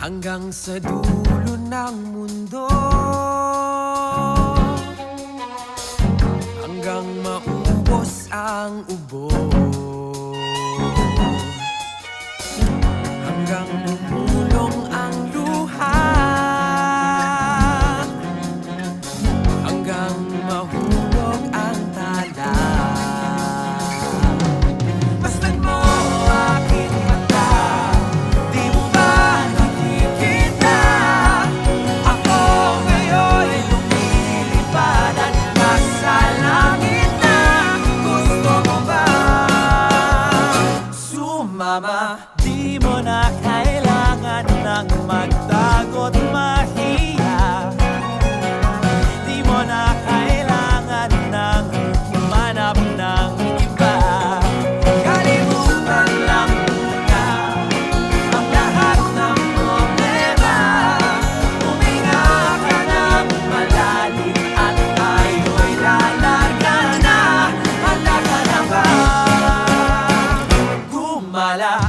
hanggang sa dulo ng mundo, hanggang maubos ang ubo, hanggang bumulong ang luha, hanggang mahulog ang tala. Masdan mo aking mata, di mo ba nakikita? Ako ngayon ay lumilipad at nasa langit na. Gusto mo ba sumama? Di mo na kailangan ng magtago't mahiya. Di mo na kailangan ng humanap ng iba. Kalimutan lang muna ang lahat ng problema. Huminga ka ng malalim at tayo'y lalarga na. Handa ka na ba gumala?